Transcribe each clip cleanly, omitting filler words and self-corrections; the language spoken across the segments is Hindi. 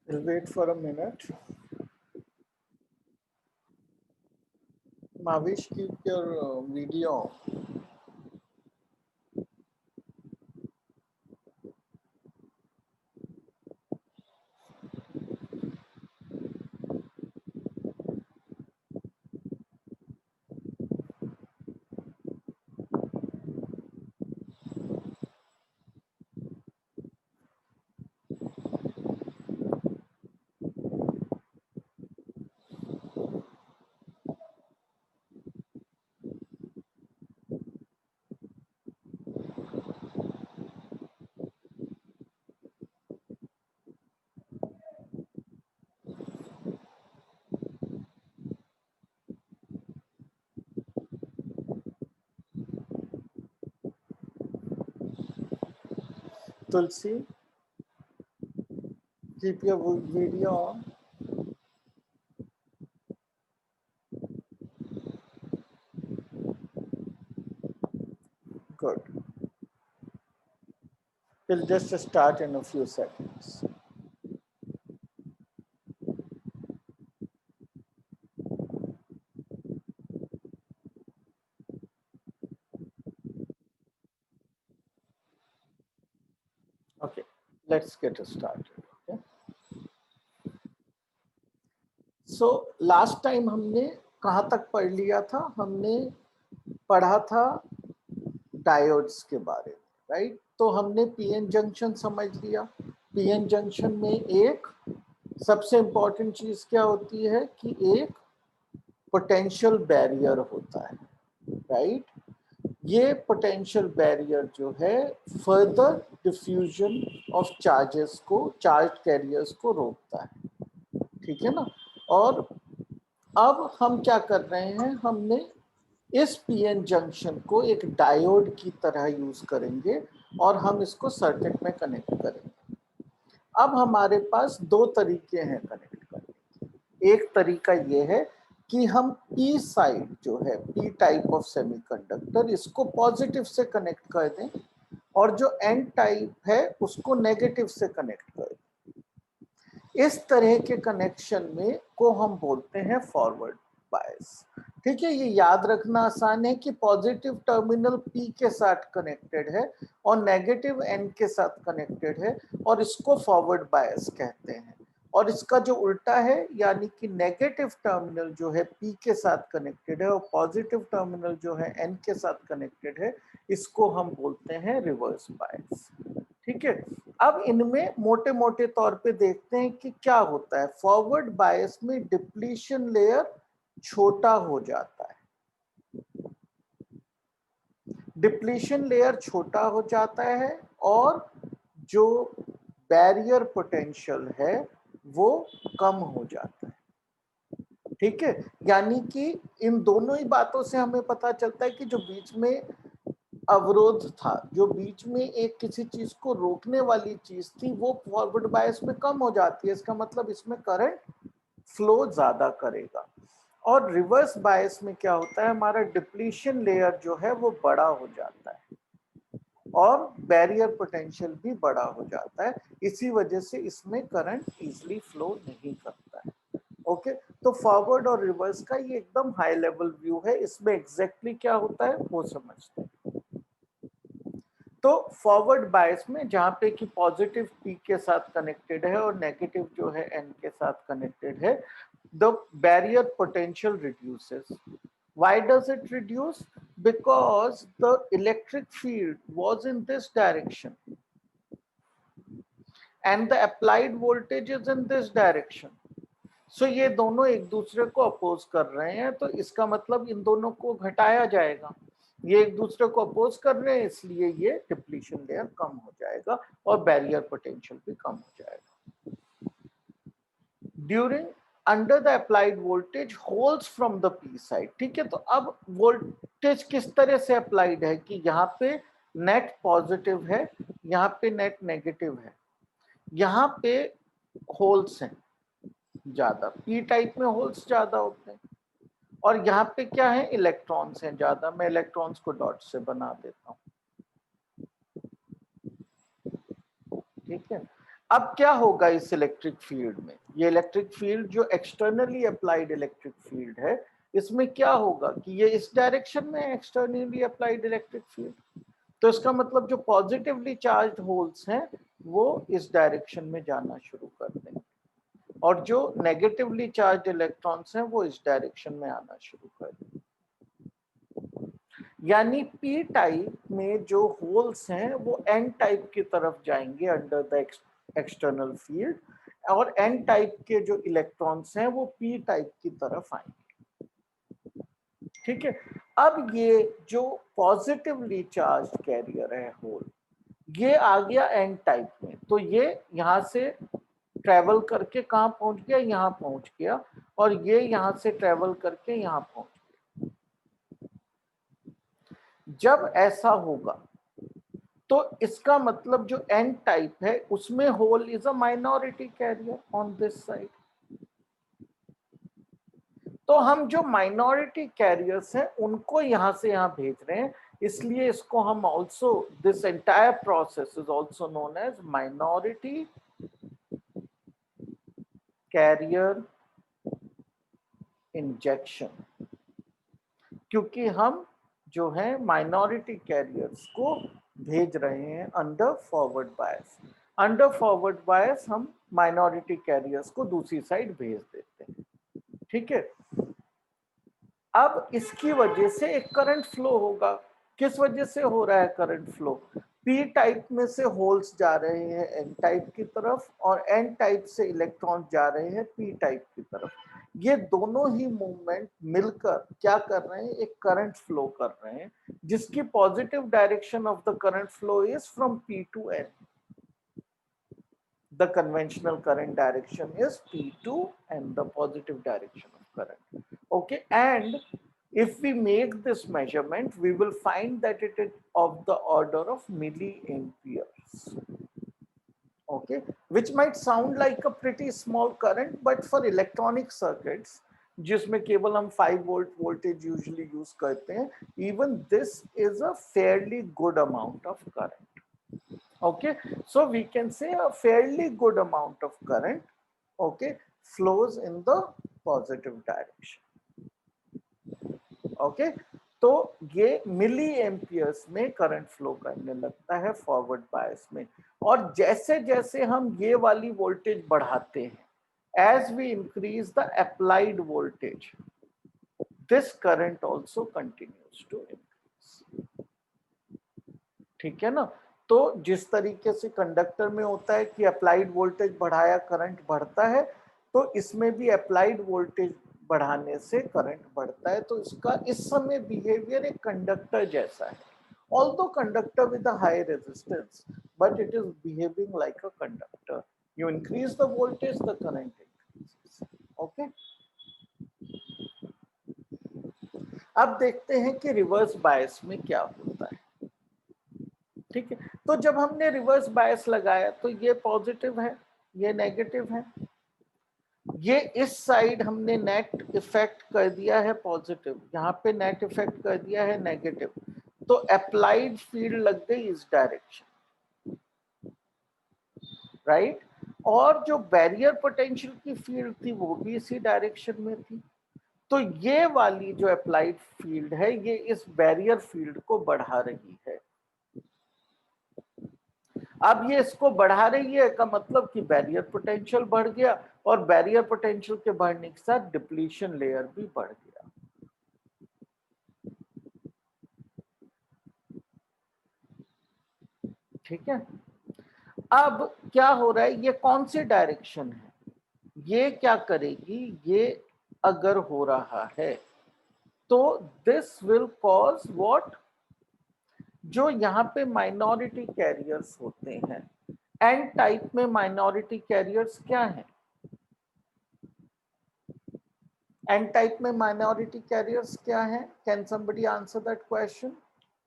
We'll wait for a minute. Mavish, keep your video. Tulsi, keep your video on. Good. We'll just start in a few seconds. Okay, let's get started. Okay. So last time हमने कहाँ तक पढ़ लिया था? हमने पढ़ा था डायोड्स के बारे में, राइट? तो हमने पीएन जंक्शन समझ लिया। पीएन जंक्शन में एक सबसे इंपॉर्टेंट चीज क्या होती है कि एक पोटेंशियल बैरियर होता है, राइट? ये पोटेंशियल बैरियर जो है फर्दर डिफ्यूजन ऑफ चार्जेस को, चार्ज कैरियर्स को रोकता है, ठीक है ना? और अब हम क्या कर रहे हैं, हमने इस पीएन जंक्शन को एक डायोड की तरह यूज करेंगे और हम इसको सर्किट में कनेक्ट करेंगे। अब हमारे पास दो तरीके हैं कनेक्ट करने के। एक तरीका ये है कि हम पी साइड जो है, पी टाइप ऑफ सेमीकंडक्टर, इसको पॉजिटिव से कनेक्ट कर दें और जो एन टाइप है उसको नेगेटिव से कनेक्ट कर दें। इस तरह के कनेक्शन में को हम बोलते हैं फॉरवर्ड बायस। ठीक है, ये याद रखना आसान है कि पॉजिटिव टर्मिनल पी के साथ कनेक्टेड है और नेगेटिव एन के साथ कनेक्टेड है और इसको फॉरवर्ड बायस कहते हैं। और इसका जो उल्टा है, यानी कि नेगेटिव टर्मिनल जो है पी के साथ कनेक्टेड है और पॉजिटिव टर्मिनल जो है एन के साथ कनेक्टेड है, इसको हम बोलते हैं रिवर्स बायस। ठीक है, अब इनमें मोटे मोटे तौर पे देखते हैं कि क्या होता है। फॉरवर्ड बायस में डिप्लीशन लेयर छोटा हो जाता है, डिप्लीशन लेयर छोटा हो जाता है और जो बैरियर पोटेंशियल है वो कम हो जाता है। ठीक है, यानी कि इन दोनों ही बातों से हमें पता चलता है कि जो बीच में अवरोध था, जो बीच में एक किसी चीज को रोकने वाली चीज थी, वो फॉरवर्ड बायस में कम हो जाती है। इसका मतलब इसमें करंट फ्लो ज्यादा करेगा। और रिवर्स बायस में क्या होता है, हमारा डिप्लीशन लेयर जो है वो बड़ा हो जाता है और बैरियर पोटेंशियल भी बड़ा हो जाता है। इसी वजह से इसमें करंट इजीली फ्लो नहीं करता है। ओके, तो फॉरवर्ड और रिवर्स का ये एकदम हाई लेवल व्यू है। इसमें एग्जैक्टली क्या होता है वो समझते हैं। तो फॉरवर्ड बायस में जहां पे कि पॉजिटिव पी के साथ कनेक्टेड है और नेगेटिव जो है एन के साथ कनेक्टेड है, the barrier potential reduces. Why does it reduce? Because the electric field was in this direction and the applied voltage is in this direction. So ये दोनों एक दूसरे को अपोज कर रहे हैं, तो इसका मतलब इन दोनों को घटाया जाएगा। ये एक दूसरे को अपोज कर रहे हैं, इसलिए ये डिप्लीशन लेयर कम हो जाएगा और बैरियर पोटेंशियल भी कम हो जाएगा। During under the applied voltage holes from the P side. ठीक है, तो अब वोल्टेज किस तरह से अप्लाइड है कि यहाँ पे नेट पॉजिटिव है, यहाँ पे नेट नेगेटिव है, यहाँ पे होल्स हैं ज्यादा, पी टाइप में होल्स ज्यादा होते हैं और यहाँ पे क्या है, इलेक्ट्रॉन्स हैं ज्यादा। मैं इलेक्ट्रॉन्स को डॉट से बना देता हूँ। ठीक है, अब क्या होगा इस इलेक्ट्रिक फील्ड में, ये इलेक्ट्रिक फील्ड जो एक्सटर्नली अप्लाइड इलेक्ट्रिक फील्ड है, इसमें क्या होगा कि ये इस डायरेक्शन में एक्सटर्नली अप्लाइड इलेक्ट्रिक फील्ड, तो इसका मतलब जो पॉजिटिवली चार्ज्ड होल्स हैं वो इस डायरेक्शन में जाना शुरू कर देंगे और जो नेगेटिवली चार्ज्ड इलेक्ट्रॉन्स हैं वो इस डायरेक्शन में आना शुरू कर देंगे। यानी पी टाइप में जो होल्स हैं वो एन टाइप की तरफ जाएंगे अंडर द एक्सटर्नल फील्ड, और एन टाइप के जो इलेक्ट्रॉन्स हैं वो पी टाइप की तरफ आएंगे। ठीक है, अब ये जो पॉजिटिवली चार्ज कैरियर है होल, ये आ गया एन टाइप में, तो ये यहां से ट्रेवल करके कहां पहुंच गया, यहां पहुंच गया, और ये यहां से ट्रेवल करके यहां पहुंच गया। जब ऐसा होगा तो इसका मतलब जो एन टाइप है उसमें hole is a minority carrier on this side. तो हम जो माइनॉरिटी कैरियर्स हैं उनको यहां से यहां भेज रहे हैं, इसलिए इसको हम also, this entire process is also known as minority carrier injection, क्योंकि हम जो है माइनॉरिटी कैरियर्स को भेज रहे हैं under forward bias. Under forward bias हम माइनॉरिटी कैरियर्स को दूसरी साइड भेज देते हैं। ठीक है, अब इसकी वजह से एक करंट फ्लो होगा। किस वजह से हो रहा है करंट फ्लो, पी टाइप में से होल्स जा रहे हैं एन टाइप की तरफ और एन टाइप से इलेक्ट्रॉन जा रहे हैं पी टाइप की तरफ। ये दोनों ही मूवमेंट मिलकर क्या कर रहे हैं, एक करंट फ्लो कर रहे हैं, जिसकी positive direction of the current flow is from P to N. The conventional current direction is P2 and the positive direction of current. Okay, and if we make this measurement, we will find that it is of the order of milliamperes. Okay, which might sound like a pretty small current, but for electronic circuits जिसमें केवल हम 5 वोल्ट वोल्टेज यूजुअली यूज करते हैं, even this is a fairly good amount of current. Okay, so we can say a fairly good amount of current, okay, flows in the positive direction. Okay, तो ये मिली एम्पियर्स में करंट फ्लो करने लगता है फॉरवर्ड बायस में, और जैसे जैसे हम ये वाली वोल्टेज बढ़ाते हैं, as we increase the applied voltage, this current also continues to increase. ठीक है ना, तो जिस तरीके से कंडक्टर में होता है कि अप्लाइड वोल्टेज बढ़ाया करंट बढ़ता है, तो इसमें भी अप्लाइड वोल्टेज बढ़ाने से करंट बढ़ता है। तो इसका इस समय बिहेवियर एक कंडक्टर जैसा है, although conductor with a high resistance, but it is behaving like a conductor. You increase the voltage, the current increases. Okay, अब देखते हैं कि रिवर्स बायस में क्या होता है। ठीक है, तो जब हमने रिवर्स बायस लगाया तो ये पॉजिटिव है, ये नेगेटिव है, ये इस साइड हमने नेट इफेक्ट कर दिया है पॉजिटिव, यहाँ पे नेट इफेक्ट कर दिया है नेगेटिव, तो अप्लाइड फील्ड लग गई इस डायरेक्शन, राइट, और जो बैरियर पोटेंशियल की फील्ड थी वो भी इसी डायरेक्शन में थी। तो ये वाली जो अप्लाइड फील्ड है ये इस बैरियर फील्ड को बढ़ा रही है। अब ये इसको बढ़ा रही है का मतलब कि बैरियर पोटेंशियल बढ़ गया, और बैरियर पोटेंशियल के बढ़ने के साथ डिप्लीशन लेयर भी बढ़ गया। ठीक है, अब क्या हो रहा है, ये कौन सी डायरेक्शन है, ये क्या करेगी, ये अगर हो रहा है तो दिस विल कॉज व्हाट, जो यहाँ पे माइनॉरिटी कैरियर्स होते हैं, एन टाइप में माइनॉरिटी कैरियर्स क्या है, एन टाइप में माइनॉरिटी कैरियर्स क्या है, can somebody answer that question,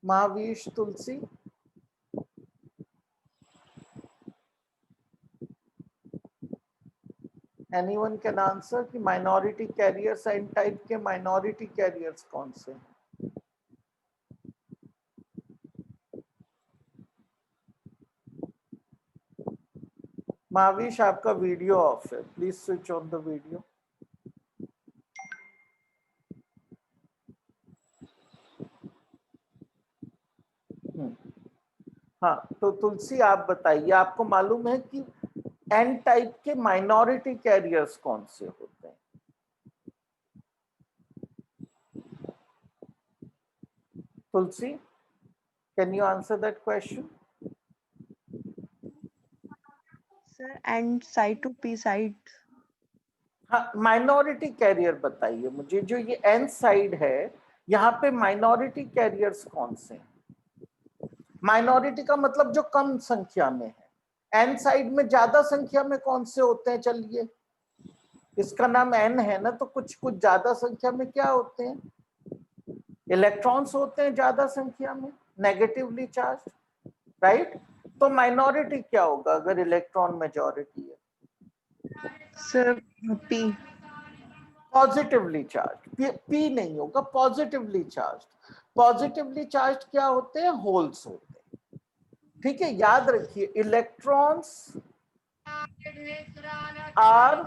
Mavish, Tulsi? Anyone can answer कि माइनॉरिटी कैरियर्स, एन टाइप के माइनॉरिटी कैरियर्स कौन से हैं? महावीश आपका वीडियो ऑफ है, please switch on the video. हाँ, तो तुलसी आप बताइए, आपको मालूम है कि एन टाइप के माइनॉरिटी कैरियर्स कौन से होते हैं? Tulsi, can you answer that question? Sir N side to P side. हाँ, माइनॉरिटी कैरियर बताइए मुझे, जो ये एन साइड है यहाँ पे माइनॉरिटी कैरियर्स कौन से हैं? माइनॉरिटी का मतलब जो कम संख्या में है, एन साइड में ज्यादा संख्या में कौन से होते हैं? चलिए, इसका नाम एन है ना, तो कुछ कुछ ज्यादा संख्या में क्या होते हैं? इलेक्ट्रॉन्स होते हैं ज्यादा संख्या में, नेगेटिवली चार्ज, राइट? तो माइनॉरिटी क्या होगा अगर इलेक्ट्रॉन मेजॉरिटी है? Sir P. Positively charge. P नहीं होगा, पॉजिटिवली चार्ज। पॉजिटिवली चार्ज क्या होते हैं? होल्स होते हैं। ठीक है, याद रखिए, इलेक्ट्रॉन्स आर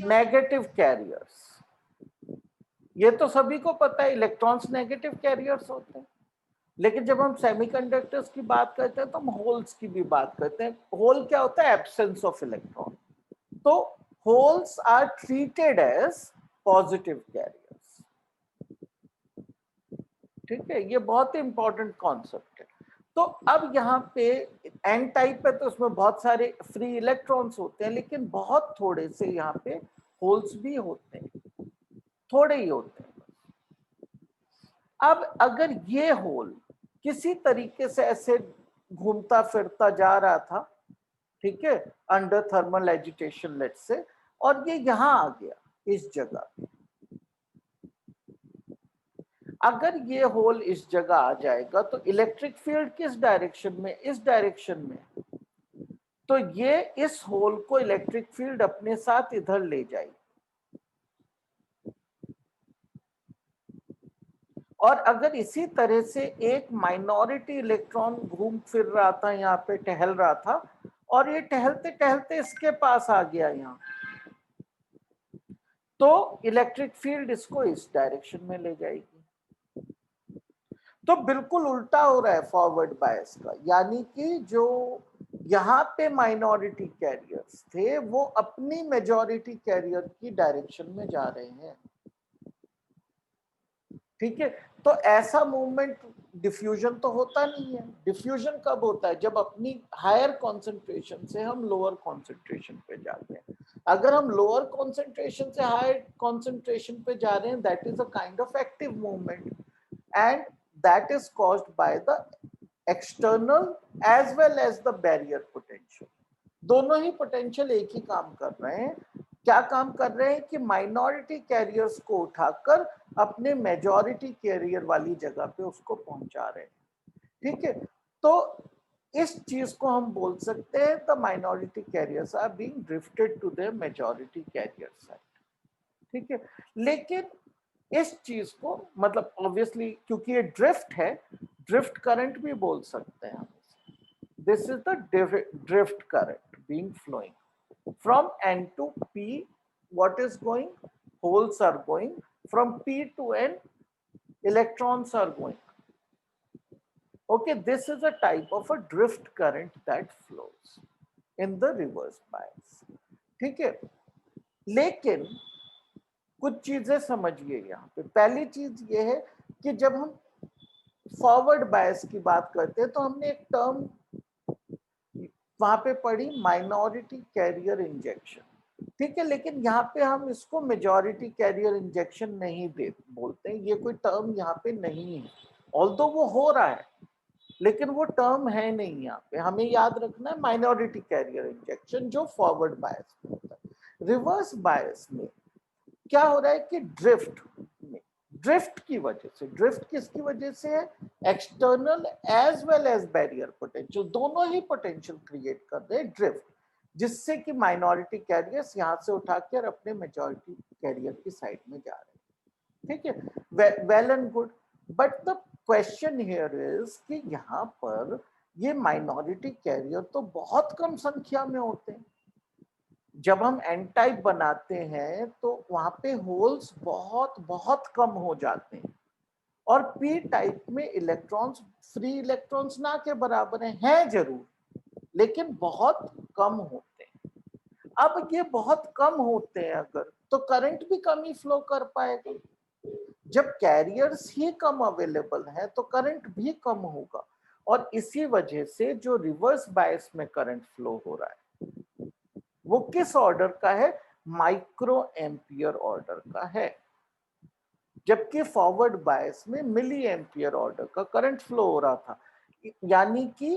नेगेटिव कैरियर्स। ये तो सभी को पता है, इलेक्ट्रॉन्स नेगेटिव कैरियर्स होते हैं। लेकिन जब हम सेमीकंडक्टर्स की बात करते हैं तो हम होल्स की भी बात करते हैं। होल क्या होता है? Absence of electron. तो holes are treated as positive carriers. ठीक है, ये बहुत ही इंपॉर्टेंट कॉन्सेप्ट है। तो अब यहाँ पे एन टाइप है तो उसमें बहुत सारे फ्री इलेक्ट्रॉन्स होते हैं, लेकिन बहुत थोड़े से यहाँ पे होल्स भी होते हैं, थोड़े ही होते हैं। अब अगर ये होल किसी तरीके से ऐसे घूमता फिरता जा रहा था, ठीक है, अंडर थर्मल एजिटेशन लेट से, और ये यहां आ गया इस जगह, अगर ये होल इस जगह आ जाएगा तो इलेक्ट्रिक फील्ड किस डायरेक्शन में? इस डायरेक्शन में। तो ये इस होल को इलेक्ट्रिक फील्ड अपने साथ इधर ले जाएगी। और अगर इसी तरह से एक माइनॉरिटी इलेक्ट्रॉन घूम फिर रहा था, यहाँ पे टहल रहा था, और ये टहलते टहलते इसके पास आ गया यहाँ, तो इलेक्ट्रिक फील्ड इसको इस डायरेक्शन में ले जाएगी। तो बिल्कुल उल्टा हो रहा है फॉरवर्ड बायस का, यानी कि जो यहाँ पे माइनॉरिटी कैरियर्स थे वो अपनी मेजॉरिटी कैरियर की डायरेक्शन में जा रहे हैं। ठीक है, तो ऐसा मूवमेंट डिफ्यूजन तो होता नहीं है। डिफ्यूजन कब होता है? जब अपनी हायर कॉन्सेंट्रेशन से हम लोअर कॉन्सेंट्रेशन पे जाते हैं। अगर हम लोअर कॉन्सेंट्रेशन से हायर कॉन्सेंट्रेशन पे जा रहे हैं, that is a kind of active movement, and that is caused by the external as well as the barrier potential। दोनों ही पोटेंशियल एक ही काम कर रहे हैं। क्या काम कर रहे हैं कि माइनॉरिटी कैरियर्स को उठाकर अपने मेजॉरिटी कैरियर वाली जगह पे उसको पहुंचा रहे हैं। ठीक है, तो इस चीज को हम बोल सकते हैं the minority carriers are being drifted to their majority carrier side. ठीक है, लेकिन इस चीज को, मतलब ऑब्वियसली क्योंकि ये ड्रिफ्ट है, ड्रिफ्ट करंट भी बोल सकते हैं हम। This is the drift current being flowing from N to P. What is going? Holes are going from P to N, electrons are going. Okay, this is a type of a drift current that flows in the reverse bias। ठीक है, लेकिन कुछ चीजें समझिए यहाँ पे। पहली चीज ये है कि जब हम फॉरवर्ड बायस की बात करते हैं तो हमने एक टर्म वहां पे पढ़ी, माइनॉरिटी कैरियर इंजेक्शन। ठीक है, लेकिन यहाँ पे हम इसको मेजॉरिटी कैरियर इंजेक्शन नहीं दे बोलते हैं, ये कोई टर्म यहाँ पे नहीं है। ऑल्दो वो हो रहा है, लेकिन वो टर्म है नहीं यहाँ पे। हमें याद रखना है माइनॉरिटी कैरियर इंजेक्शन जो फॉरवर्ड बायस में होता है। रिवर्स बायस में क्या हो रहा है कि ड्रिफ्ट में, ड्रिफ्ट की वजह से, ड्रिफ्ट किसकी वजह से है? External as well as barrier potential, दोनों ही पोटेंशियल क्रिएट कर रहे हैं ड्रिफ्ट, जिससे कि माइनॉरिटी कैरियर्स यहाँ से उठाकर अपने मेजॉरिटी कैरियर की साइड में जा रहे हैं। ठीक है, well and good, but the question here is कि यहाँ पर ये माइनॉरिटी कैरियर तो बहुत कम संख्या में होते हैं। जब हम एन टाइप बनाते हैं तो वहां पे होल्स बहुत बहुत कम हो जाते हैं, और पी टाइप में इलेक्ट्रॉन्स, फ्री इलेक्ट्रॉन्स ना के बराबर हैं जरूर, लेकिन बहुत कम होते हैं। अब ये बहुत कम होते हैं अगर, तो करंट भी कम ही फ्लो कर पाएगा। जब कैरियर्स ही कम अवेलेबल है तो करंट भी कम होगा, और इसी वजह से जो रिवर्स बायस में करंट फ्लो हो रहा है वो किस ऑर्डर का है? माइक्रो एम्पियर ऑर्डर का है, जबकि फॉरवर्ड बायस में मिली एम्पियर ऑर्डर का करंट फ्लो हो रहा था। यानी कि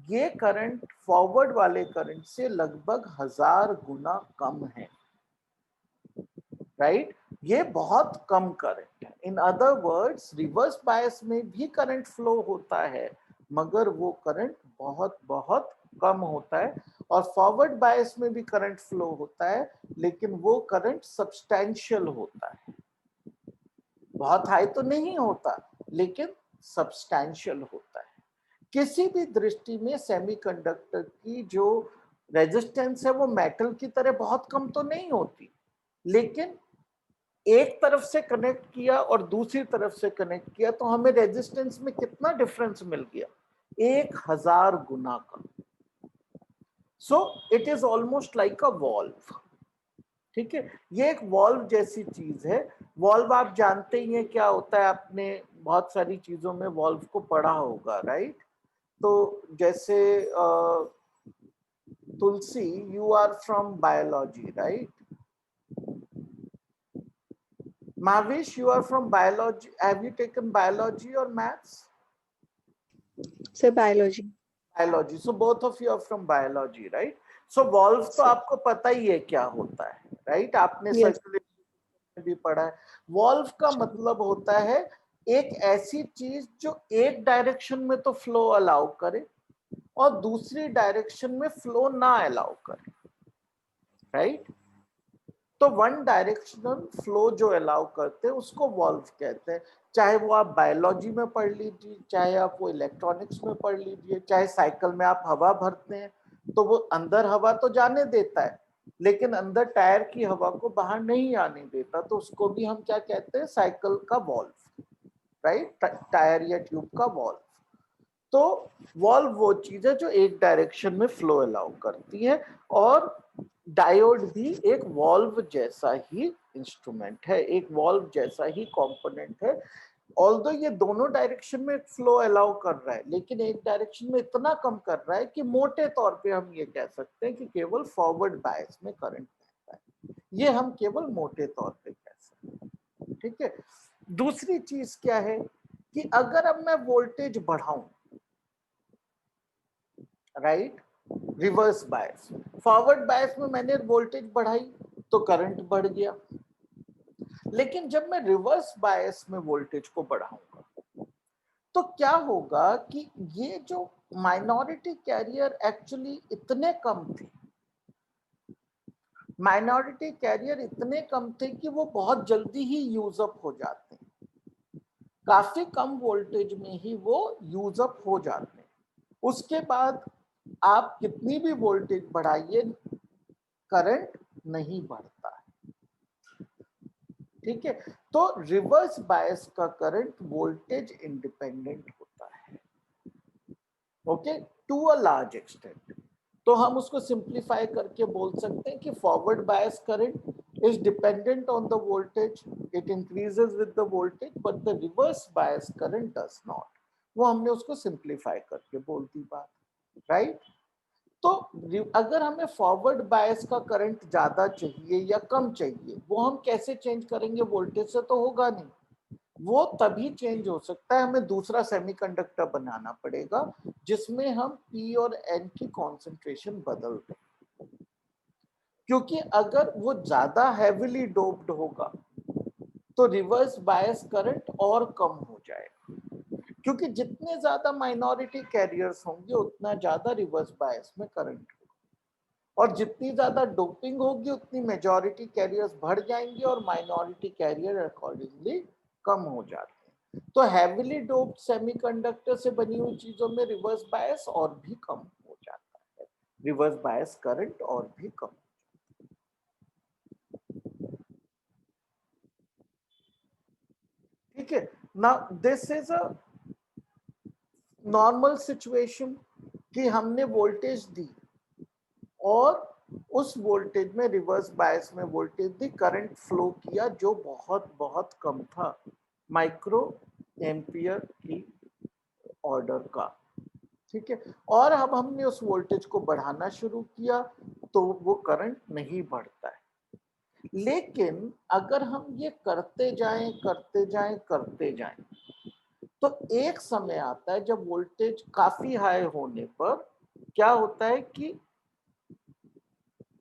ये करंट फॉरवर्ड वाले करंट से लगभग 1000 गुना कम है, राइट? ये बहुत कम करंट है। In other words, reverse bias में भी करंट फ्लो होता है, मगर वो करंट बहुत बहुत कम होता है, और फॉरवर्ड बायस में भी करंट फ्लो होता है, लेकिन वो करंट सब्सटैंशियल होता है। बहुत हाई तो नहीं होता, लेकिन सब्सटैंशियल होता है। किसी भी दृष्टि में सेमीकंडक्टर की जो रेजिस्टेंस है वो मेटल की तरह बहुत कम तो नहीं होती, लेकिन एक तरफ से कनेक्ट किया और दूसरी तरफ से कनेक्ट किया तो हमें रेजिस्टेंस में कितना डिफरेंस मिल गया? 1000 गुना का। So it is almost like a valve. ठीक है, ये एक वॉल्व जैसी चीज है। वॉल्व आप जानते ही हैं क्या होता है, आपने बहुत सारी चीजों में वॉल्व को पढ़ा होगा, राइट? तो जैसे Tulsi, you are from biology, right? Mavish, you are from biology. Have you taken biology or maths? Sir, biology. Biology. So both of you are from biology, right? So valve तो Sir. आपको पता ही है क्या होता है, right? आपने Yes. सर्कुलेशन में भी पढ़ा है। वॉल्व का मतलब होता है एक ऐसी चीज जो एक डायरेक्शन में तो फ्लो अलाउ करे और दूसरी डायरेक्शन में फ्लो ना अलाउ करे, राइट? तो वन डायरेक्शनल फ्लो जो अलाउ करते हैं उसको वॉल्व कहते हैं। चाहे वो आप बायोलॉजी में पढ़ लीजिए, चाहे आप वो इलेक्ट्रॉनिक्स में पढ़ लीजिए, चाहे साइकिल में आप हवा भरते हैं तो वो अंदर हवा तो जाने देता है, लेकिन अंदर टायर की हवा को बाहर नहीं आने देता, तो उसको भी हम क्या कहते हैं? साइकिल का वॉल्व, राइट? टायर या ट्यूब का वॉल्व। तो वॉल्व वो चीज है जो एक डायरेक्शन में फ्लो अलाउ करती है, और डायोड भी एक वॉल्व जैसा ही इंस्ट्रूमेंट है, एक वॉल्व जैसा ही कंपोनेंट है। ऑल्दो ये दोनों डायरेक्शन में फ्लो अलाउ कर रहा है, लेकिन एक डायरेक्शन में इतना कम कर रहा है कि मोटे तौर पे हम ये कह सकते हैं कि केवल फॉरवर्ड बायस में करंट बहता है। ये हम केवल मोटे तौर पे कह सकते हैं, ठीक है? दूसरी चीज क्या है कि अगर अब मैं वोल्टेज बढ़ाऊं, right, reverse bias, forward bias में मैंने वोल्टेज बढ़ाई तो करंट बढ़ गया, लेकिन जब मैं रिवर्स बायस में वोल्टेज को बढ़ाऊंगा तो क्या होगा कि ये जो माइनॉरिटी कैरियर एक्चुअली इतने कम थे, माइनॉरिटी कैरियर इतने कम थे कि वो बहुत जल्दी ही यूज अप हो जाते हैं, काफी कम वोल्टेज में ही वो यूज अप हो जाते हैं। उसके बाद आप कितनी भी वोल्टेज बढ़ाइए, करंट नहीं बढ़ता है, ठीक है? तो रिवर्स बायस का करंट वोल्टेज इंडिपेंडेंट होता है, okay, to a large extent. तो हम उसको सिंप्लीफाई करके बोल सकते हैं कि forward bias current is dependent on the voltage, it increases with the voltage, but the reverse bias current does not. वो हमने उसको सिंप्लीफाई करके बोल दी बात, राइट? तो अगर हमें फॉरवर्ड बायस का करंट ज्यादा चाहिए या कम चाहिए, वो हम कैसे चेंज करेंगे? वोल्टेज से तो होगा नहीं। वो तभी चेंज हो सकता है, हमें दूसरा सेमीकंडक्टर बनाना पड़ेगा जिसमें हम P और N की कॉन्सेंट्रेशन बदल दें, क्योंकि अगर वो ज्यादा हैवीली डोप्ड होगा तो रिवर्स बायस करंट और कम हो जाएगा, क्योंकि जितने ज्यादा माइनॉरिटी कैरियर्स होंगे उतना ज्यादा रिवर्स बायस में करंट होगा, और जितनी ज्यादा डोपिंग होगी उतनी मेजॉरिटी कैरियर्स बढ़ जाएंगे और माइनॉरिटी कैरियर अकॉर्डिंगली कम हो जाते हैं। तो हैवीली डोप्ड सेमीकंडक्टर से बनी हुई चीजों में रिवर्स बायस और भी कम हो जाता है, रिवर्स बायस करंट और भी कम। ठीक है, now this is a normal situation कि हमने वोल्टेज दी और उस वोल्टेज में रिवर्स बायस में वोल्टेज दी, करंट फ्लो किया जो बहुत बहुत कम था, माइक्रो एम्पियर की ऑर्डर का। ठीक है, और अब हमने उस वोल्टेज को बढ़ाना शुरू किया तो वो करंट नहीं बढ़ता है। लेकिन अगर हम ये करते जाएं करते जाएं करते जाएं तो एक समय आता है जब वोल्टेज काफी हाई होने पर क्या होता है कि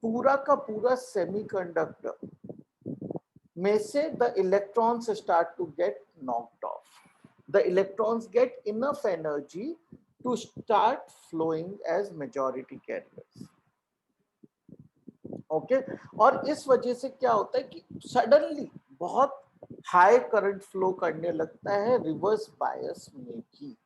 पूरा का पूरा सेमीकंडक्टर में से the electrons start to get knocked off, the electrons get enough energy to start flowing as majority carriers. Okay, और इस वजह से क्या होता है कि सडनली बहुत हाई करंट फ्लो करने लगता है रिवर्स बायस में भी।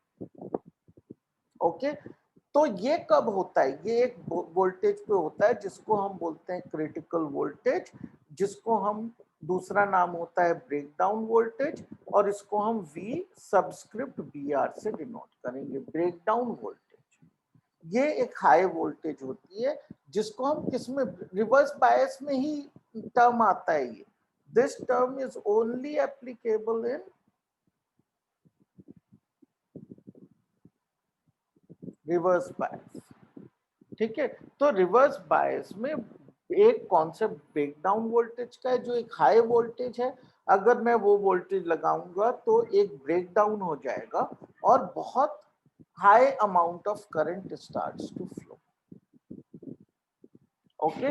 ओके, तो ये कब होता है, ये एक वोल्टेज पे होता है जिसको हम बोलते हैं क्रिटिकल वोल्टेज, जिसको हम दूसरा नाम होता है ब्रेकडाउन वोल्टेज, और इसको हम V सबस्क्रिप्ट BR से डिनोट करेंगे, ब्रेकडाउन वोल्टेज। ये एक हाई वोल्टेज होती है जिसको हम किसमें, रिवर्स बायस में ही टर्म आता है ये। This term is only applicable in reverse bias. ठीक है, तो रिवर्स बायस में एक कॉन्सेप्ट ब्रेकडाउन वोल्टेज का है जो एक हाई वोल्टेज है, अगर मैं वो वोल्टेज लगाऊंगा तो एक ब्रेकडाउन हो जाएगा और बहुत high amount of current starts to flow. Okay,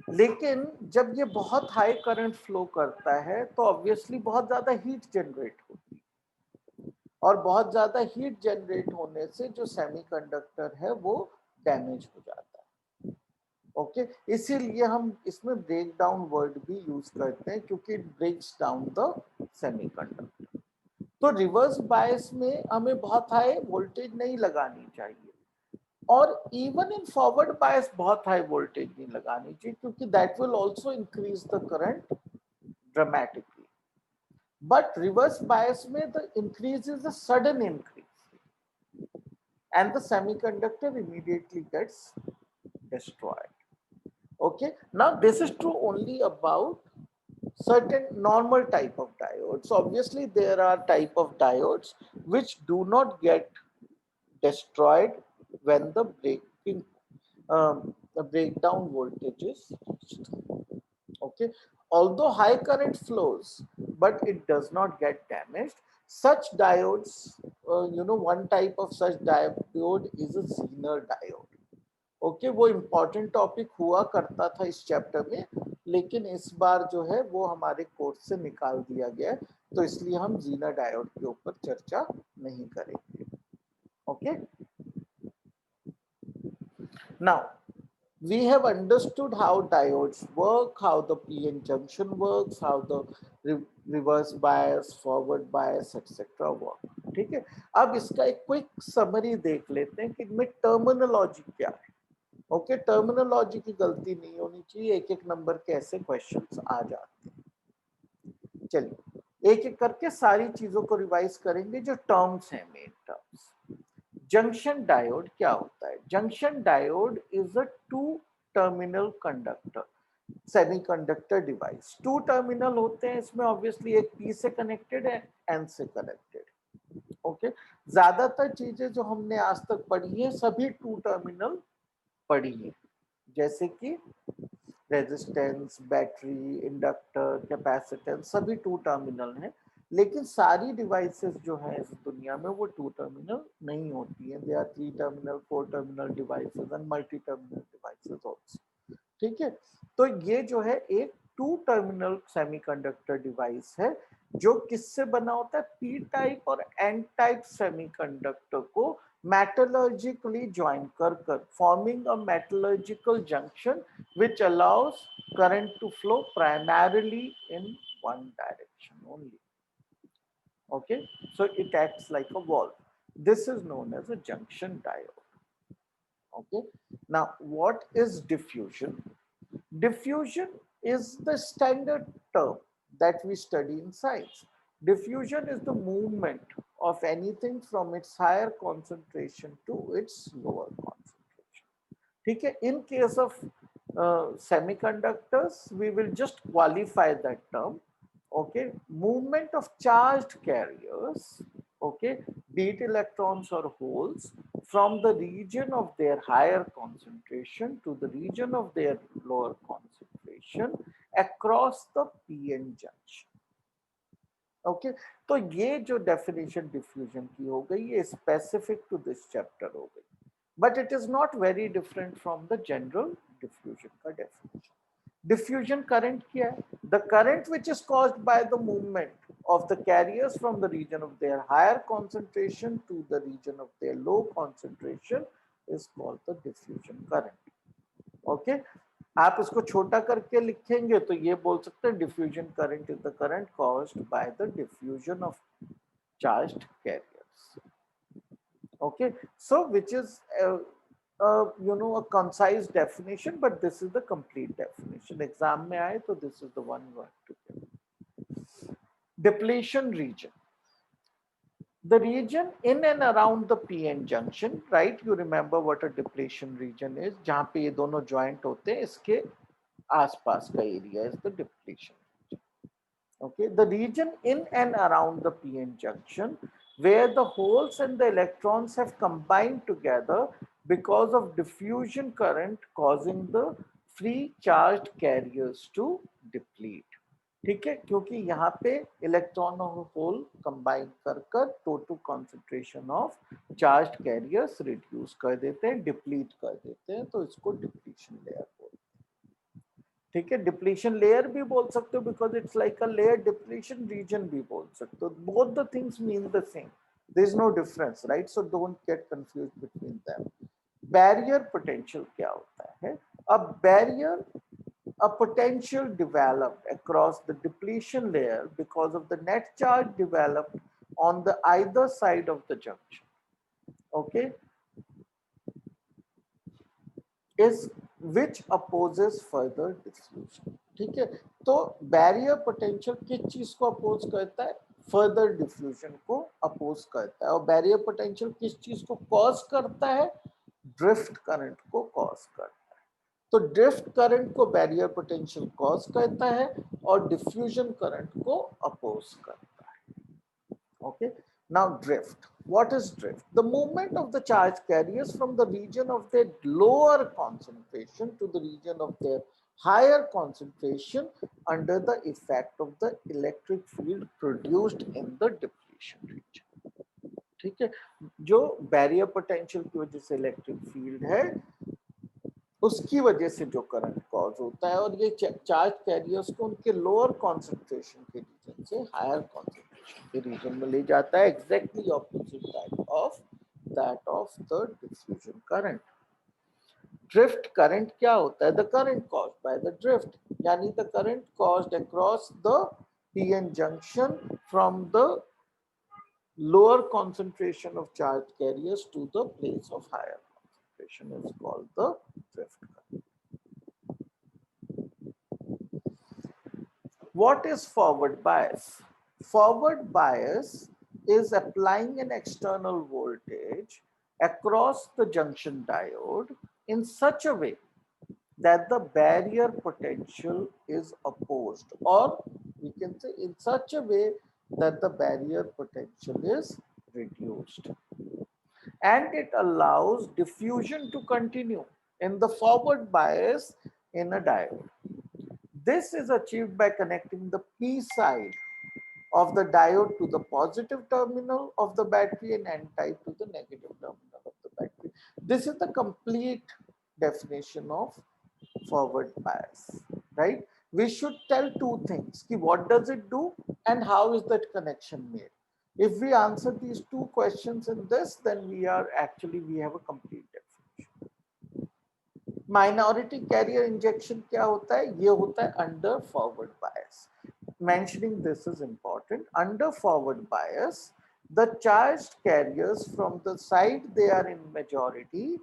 लेकिन जब ये बहुत हाई करंट फ्लो करता है तो ऑब्वियसली बहुत ज्यादा हीट जनरेट होती है, और बहुत ज्यादा हीट जनरेट होने से जो सेमीकंडक्टर है वो डैमेज हो जाता है। ओके, इसीलिए हम इसमें ब्रेक डाउन वर्ड भी यूज करते हैं क्योंकि it breaks down the semiconductor. तो रिवर्स बायस में हमें बहुत हाई वोल्टेज नहीं लगानी चाहिए, और इवन इन फॉरवर्ड बायस बहुत हाई वोल्टेज नहीं लगानी चाहिए क्योंकि that will also increase the current dramatically. But reverse bias में the increase is a sudden increase and the semiconductor immediately gets destroyed. Okay, now this is true only about certain normal type of diodes. Obviously there are type of diodes which do not get destroyed when the breakdown voltage is reached. Okay, although high current flows but it does not get damaged. Such diodes, one type of such diode is a Zener diode. Okay, वो इम्पोर्टेंट टॉपिक हुआ करता था इस चैप्टर में, लेकिन इस बार जो है वो हमारे कोर्स से निकाल दिया गया है, तो इसलिए हम जीनर डायोड के ऊपर चर्चा नहीं करेंगे। Okay, now we have understood how diodes work, how the PN junction works, how the reverse bias, forward bias, etc. work. ठीक है, अब इसका एक क्विक समरी देख लेते हैं कि इनमें टर्मिनोलॉजी क्या है। ओके, टर्मिनोलॉजी की गलती नहीं होनी चाहिए, एक एक नंबर के ऐसे क्वेश्चंस आ जाते हैं। चलिए एक एक करके सारी चीजों को रिवाइज करेंगे जो टर्म्स हैं, मेन टर्म्स। जंक्शन डायोड क्या होता है? Junction diode is a two terminal conductor semiconductor device. Two terminal होते हैं इसमें, ऑब्वियसली एक पी से कनेक्टेड है, एन से कनेक्टेड। ओके, ज्यादातर चीजें जो हमने आज तक पढ़ी है सभी टू टर्मिनल पढ़ी है, जैसे कि रेजिस्टेंस, बैटरी, इंडक्टर, कैपेसिटेंस, सभी टू टर्मिनल हैं। लेकिन सारी डिवाइसेस जो है इस दुनिया में वो टू टर्मिनल नहीं होती है। They are three terminal, four terminal devices and multi terminal devices also. ठीक है, तो ये जो है एक टू टर्मिनल सेमीकंडक्टर डिवाइस है जो किससे बना होता है? पी टाइप और एन टाइप सेमीकंडक्टर को metallurgically join कर forming a metallurgical junction which allows current to flow primarily in one direction only. Okay, so it acts like a valve. This is known as a junction diode. Okay, now what is diffusion? Diffusion is the standard term that we study in science. Diffusion is the movement of anything from its higher concentration to its lower concentration. ठीक है? In case of semiconductors, we will just qualify that term. Okay, movement of charged carriers, okay, be it electrons or holes, from the region of their higher concentration to the region of their lower concentration across the p-n junction. Okay तो ये जो डेफिनेशन डिफ्यूजन की हो गई ये स्पेसिफिक टू दिस चैप्टर हो गई, but it is not very different from the general diffusion का डेफिनेशन. Diffusion current क्या है? The current which is caused by the movement of the carriers from the region of their higher concentration to the region of their low concentration is called the diffusion current. Okay, आप इसको छोटा करके लिखेंगे तो ये बोल सकते हैं diffusion current is the current caused by the diffusion of charged carriers. Okay, so which is a concise definition, but this is the complete definition. Exam mein aaye to this is the one you have to get. Depletion region. The region in and around the p-n junction, right? You remember what a depletion region is? जहाँ पे ये दोनों joint होते हैं, इसके आसपास का area is the depletion region. Okay, the region in and around the p-n junction where the holes and the electrons have combined together because of diffusion current causing the free charged carriers to deplete. ठीक है, क्योंकि यहाँ पे इलेक्ट्रॉन और होल कंबाइन कर कर total concentration of charged carriers reduce कर देते हैं, डिप्लीट कर देते हैं, तो इसको डिप्लीशन लेयर बोलते हैं. ठीक है, डिप्लीशन लेयर भी बोल सकते हो because it's like a layer. Depletion region भी बोल सकते हो. Both the things mean the same. There is no difference, right? So don't get confuse between them. Barrier potential क्या होता है? A barrier, a potential developed across the depletion layer because of the net charge developed on the either side of the junction. Okay, is which opposes further diffusion. ठीक है, तो बैरियर पोटेंशियल किस चीज को अपोज करता है? फर्दर डिफ्यूजन को अपोज करता है. और बैरियर पोटेंशियल किस चीज को कॉज करता है? ड्रिफ्ट करंट को कॉज करता है. तो ड्रिफ्ट करंट को बैरियर पोटेंशियल कॉज करता है और डिफ्यूजन करंट को अपोज करता है. Okay, now drift. What is drift? The movement of the charge carriers from the region of their lower concentration to the region of their higher concentration under the effect of the electric field produced in the depletion region. ठीक है, जो बैरियर पोटेंशियल की वजह से इलेक्ट्रिक फील्ड है उसकी वजह से जो करंट कॉज होता है, और ये चार्ज कैरियर्स को उनके लोअर कॉन्सेंट्रेशन के रीजन से हायर कॉन्सेंट्रेशन के रीजन में ले जाता है. Exactly opposite that of the diffusion current. Drift current क्या होता है? The current caused by the drift, यानी the current caused across the PN junction from the lower concentration of charge carriers to the place of higher concentration is called the drift current. What is forward bias? Forward bias is applying an external voltage across the junction diode in such a way that the barrier potential is opposed, or we can say in such a way that the barrier potential is reduced, and it allows diffusion to continue in the forward bias in a diode. This is achieved by connecting the P side of the diode to the positive terminal of the battery and N type to the negative terminal of the battery. This is the complete definition of forward bias, right? We should tell two things: what does it do and how is that connection made. If we answer these two questions in this, then we have a complete definition. Minority carrier injection क्या होता है? ये होता है under forward bias. mentioning this is important. Under forward bias, the charged carriers from the side they are in majority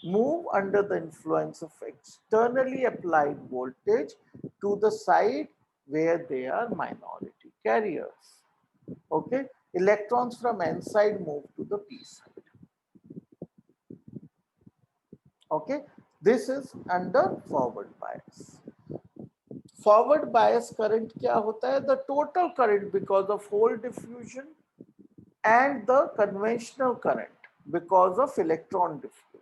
move under the influence of externally applied voltage to the side where they are minority carriers. Okay, electrons from n side move to the p side. Okay, this is under forward bias. Forward bias current क्या होता है? The total current because of hole diffusion and the conventional current because of electron diffusion.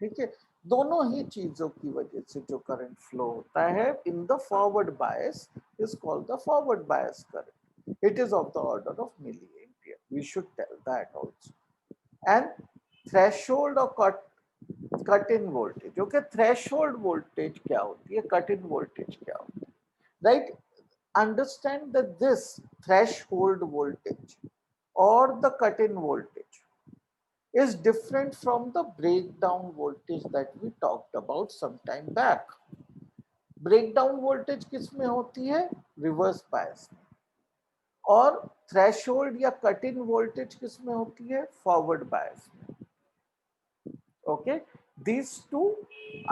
ठीक है, दोनों ही चीजों की वजह से जो करंट फ्लो होता है in the forward bias is called the forward bias current. It is of the order of milliampere. We should tell that also. And threshold और cut in voltage. Okay, threshold voltage क्या होती है, कट इन वोल्टेज क्या होती है, right? Understand that this threshold voltage or the cut in voltage is different from the breakdown voltage that we talked about some time back. breakdown voltage किस में होती है? रिवर्स बायस में. और थ्रेशोल्ड या कट इन वोल्टेज किस में होती है? फॉरवर्ड बायस में. Okay, these two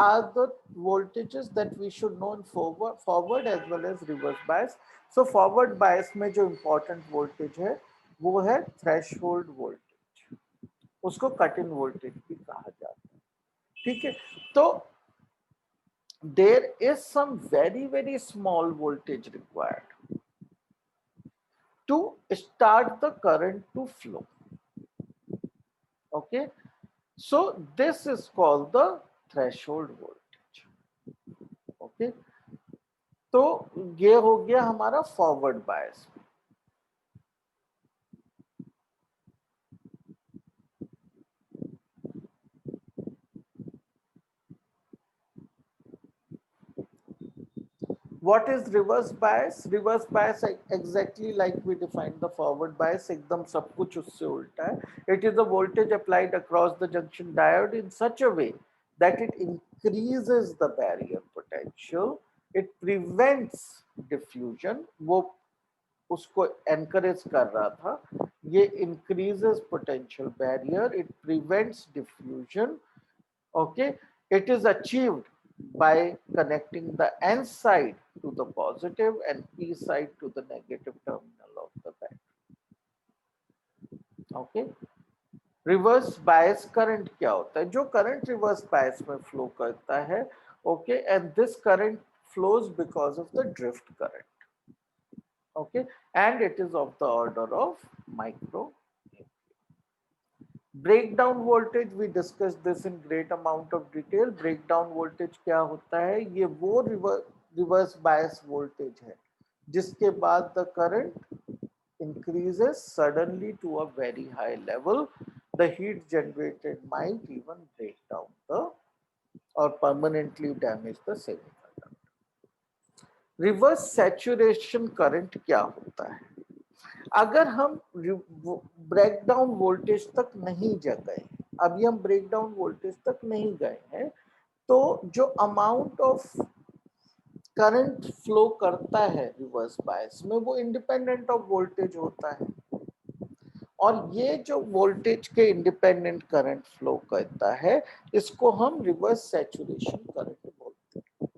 are the voltages that we should know in forward as well as reverse bias. So forward bias में जो important voltage है वो है threshold voltage. उसको cut in voltage भी कहा जाता है. ठीक है, तो there is some very small voltage required to start the current to flow. Okay, so this is called the threshold voltage. Okay, तो ये हो गया हमारा forward bias. What is reverse bias? Reverse bias exactly like we defined the forward bias, एकदम सब कुछ उससे उल्टा है. It is a voltage applied across the junction diode in such a way that it increases the barrier potential. It prevents diffusion. वो उसको encourage कर रहा था. ये increases potential barrier. It prevents diffusion. Okay, it is achieved by connecting the n side to the positive and p side to the negative terminal of the battery. Okay, reverse bias current क्या होता है? जो करंट रिवर्स बायस में फ्लो करता है. Okay, and this current flows because of the drift current. Okay, and it is of the order of micro. Breakdown voltage, we discussed this in great amount of detail. Breakdown voltage क्या होता है? ये वो reverse bias voltage है जिसके बाद the current increases suddenly to a very high level. The heat generated might even break down the or permanently damage the semiconductor. Reverse saturation current क्या होता है? अगर हम ब्रेकडाउन वोल्टेज तक नहीं गए, अभी हम ब्रेकडाउन वोल्टेज तक नहीं गए हैं, तो जो अमाउंट ऑफ करंट फ्लो करता है रिवर्स बायस में वो इंडिपेंडेंट ऑफ वोल्टेज होता है. और ये जो वोल्टेज के इंडिपेंडेंट करंट फ्लो करता है इसको हम रिवर्स सैचुरेशन करंट बोलते हैं.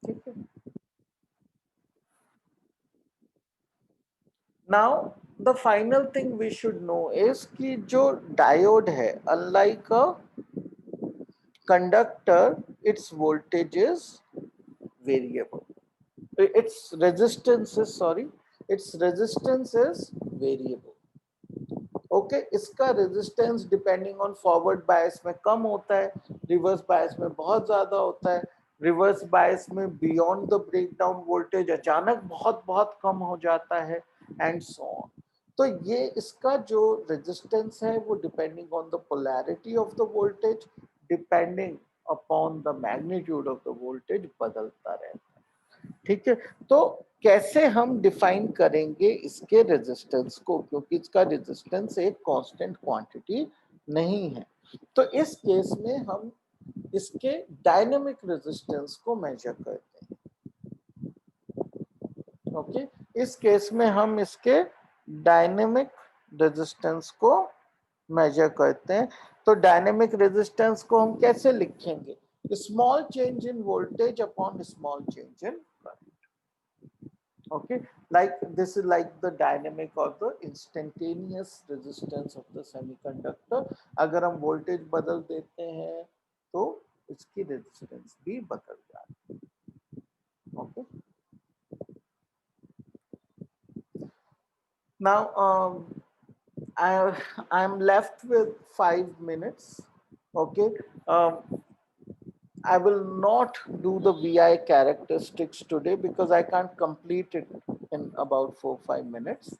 ठीक है. Now the final thing we should know is कि जो डायोड है unlike a conductor, its voltage is variable. Its resistance is variable. Okay, इसका resistance depending on forward bias में कम होता है, reverse bias में बहुत ज्यादा होता है. रिवर्स बायस में beyond the breakdown voltage अचानक बहुत कम हो जाता है and so on. तो ये इसका जो रेजिस्टेंस है वो depending on the polarity of the voltage, depending upon the magnitude of the voltage बदलता रहता है. ठीक है, तो कैसे हम डिफाइन करेंगे इसके रेजिस्टेंस को, क्योंकि इसका रेजिस्टेंस एक कांस्टेंट क्वांटिटी नहीं है. तो इस केस में हम इसके डायनेमिक रेजिस्टेंस को मेजर करते हैं. ओके, इस केस में हम इसके डायनेमिक रेजिस्टेंस को मेजर करते हैं। तो डायनेमिक रेजिस्टेंस को हम कैसे लिखेंगे? Small change in voltage upon small change in current. Okay, like this is like the dynamic or the instantaneous resistance of the semiconductor। अगर हम वोल्टेज बदल देते हैं तो इसकी रेजिस्टेंस भी बदल जाती है। Okay, now I'm left with 5 minutes। okay, I will not do the VI characteristics today because I can't complete it in about 4-5 minutes।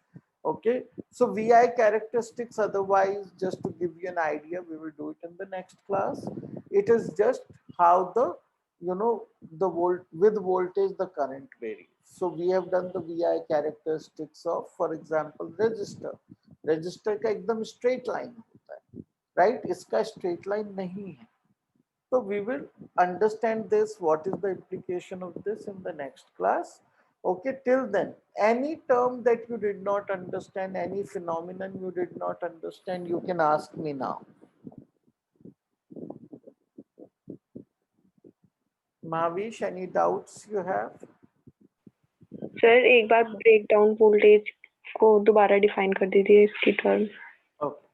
Okay, so VI characteristics, otherwise, just to give you an idea, we will do it in the next class। It is just how the, you know, the with voltage the current varies। So we have done the VI characteristics of, for example, resistor। Register का एकदम स्ट्रेट लाइन होता है, राइट? इसका स्ट्रेट लाइन नहीं है। So we will understand this, what is the implication of this in the next class। Okay, till then, any term that you did not understand, any phenomenon you did not understand, you can ask me now। Mahavish, any doubts you have? Sir एक बार ब्रेक डाउन वोल्टेज को दोबारा डिफाइन कर दीजिए इसकी टर्म। Okay,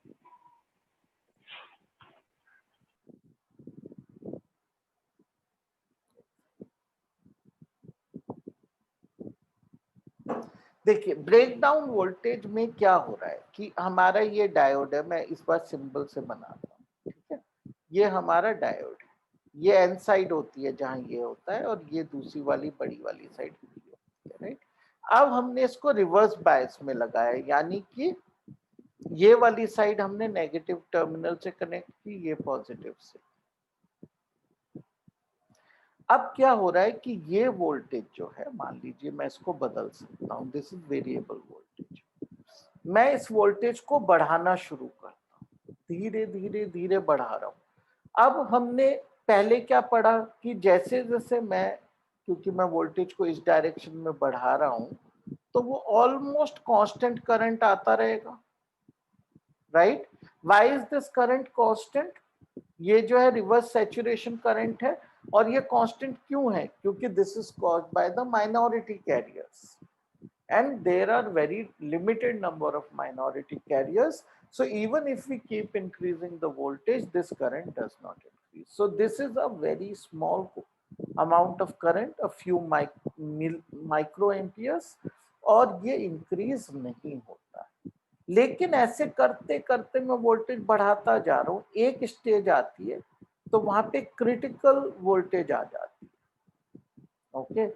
देखिए ब्रेक डाउन वोल्टेज में क्या हो रहा है कि हमारा ये डायोड है, मैं इस बार सिंबल से बनाता हूँ, ठीक है? ये हमारा डायोड है, ये एन साइड होती है जहां ये होता है, और ये दूसरी वाली बड़ी वाली साइड होती है, राइट? अब हमने इसको रिवर्स बायस में लगाया, यानी कि ये वाली साइड हमने नेगेटिव टर्मिनल से कनेक्ट की, ये पॉजिटिव से। अब क्या हो रहा है कि ये वोल्टेज जो है, मान लीजिए मैं इसको बदल सकता हूँ, दिस इज वेरिएबल वोल्टेज। मैं इस वोल्टेज को बढ़ाना शुरू करता हूँ, धीरे धीरे धीरे बढ़ा रहा हूँ। अब हमने पहले क्या पढ़ा कि जैसे जैसे मैं, क्योंकि मैं वोल्टेज को इस डायरेक्शन में बढ़ा रहा हूँ, तो वो ऑलमोस्ट कांस्टेंट करंट आता रहेगा, right? Why is this current constant? ये जो है रिवर्स सैचुरेशन करंट है, और ये कांस्टेंट क्यों है? क्योंकि this is caused by the minority carriers, and there are very limited number of minority carriers। So even if we keep increasing the voltage, this current does not increase। So this is a very small amount of current, a few microamperes, और ये increase नहीं होता। लेकिन ऐसे करते करते मैं वोल्टेज बढ़ाता जा रहा हूँ, एक स्टेज आती है तो वहां पे क्रिटिकल वोल्टेज आ जाती है। ओके,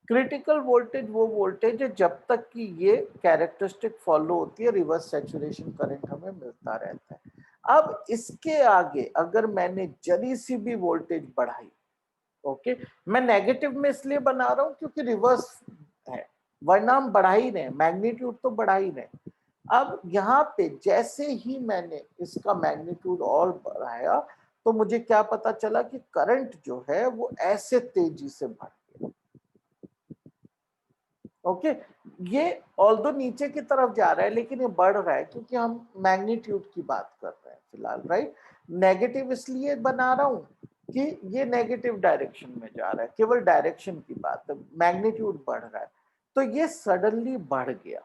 क्रिटिकल वोल्टेज वो वोल्टेज है जब तक कि ये कैरेक्टरिस्टिक फॉलो होती है, रिवर्स सैचुरेशन करंट हमें मिलता रहता है। अब इसके आगे अगर मैंने जरी सी भी वोल्टेज बढ़ाई, ओके, मैं नेगेटिव में इसलिए बना रहा हूं क्योंकि रिवर्स है, वरना हम बढ़ा ही रहे, मैग्नीट्यूड तो बढ़ा ही रहे। अब यहाँ पे जैसे ही मैंने इसका मैग्नीट्यूड और बढ़ाया, तो मुझे क्या पता चला कि करंट जो है वो ऐसे तेजी से बढ़ गया। ओके, ये ऑल्दो नीचे की तरफ जा रहा है, लेकिन ये बढ़ रहा है क्योंकि हम मैग्नीट्यूड की बात कर रहे हैं फिलहाल, राइट? नेगेटिव इसलिए बना रहा हूं कि ये नेगेटिव डायरेक्शन में जा रहा है, केवल डायरेक्शन की बात है, मैग्नीट्यूड बढ़ रहा है। तो ये सडनली बढ़ गया,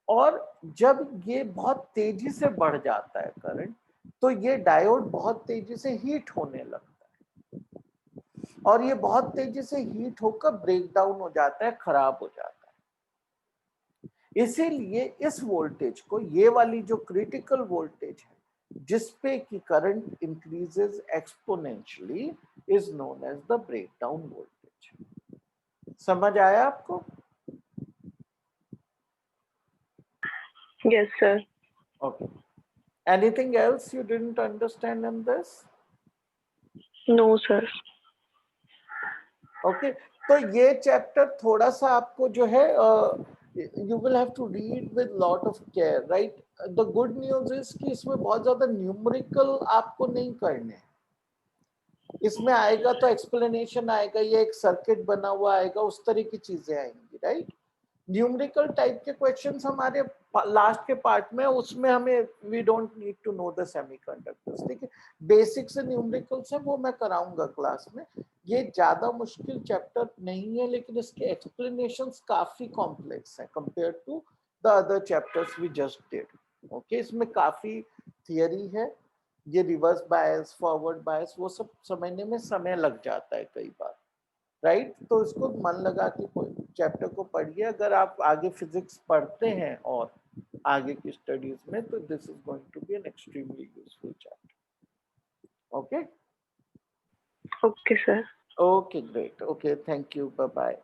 और जब ये बहुत तेजी से बढ़ जाता है करंट, तो ये डायोड बहुत तेजी से हीट होने लगता है, और ये बहुत तेजी से हीट होकर ब्रेक डाउन हो जाता है, खराब हो जाता है। इसीलिए इस वोल्टेज को, ये वाली जो क्रिटिकल वोल्टेज है जिसपे कि current increases exponentially, is known as the break down voltage. समझ आया आपको? Yes sir. Okay, anything else you didn't understand in this? No sir. Okay, तो ये चैप्टर थोड़ा सा आपको जो है, you will have to read with lot of care, right? The good news is कि इसमें बहुत ज्यादा न्यूमेरिकल आपको नहीं करने हैं। इसमें आएगा तो एक्सप्लेनेशन आएगा, ये एक सर्किट बना हुआ आएगा, उस तरह की चीजें आएंगी, राइट? न्यूमेरिकल टाइप के क्वेश्चंस हमारे लास्ट के पार्ट में, उसमें हमें we don't need to know the semiconductors, ठीक है। बेसिक से न्यूमेरिकल्स है वो मैं कराऊंगा क्लास में। ये ज्यादा मुश्किल चैप्टर नहीं है, लेकिन इसके एक्सप्लेनेशंस काफी कॉम्प्लेक्स हैं compare to the other chapters we just did. Okay, इसमें काफी थियरी है, ये रिवर्स बायस, फॉरवर्ड बायस, वो सब समझने में समय लग जाता है कई बार, राइट। तो इसको मन लगा के चैप्टर को पढ़िए। अगर आप आगे फिजिक्स पढ़ते हैं और आगे की स्टडीज में, तो this is going to be an extremely useful chapter. Okay okay sir. Okay, great, okay, thank you, bye bye.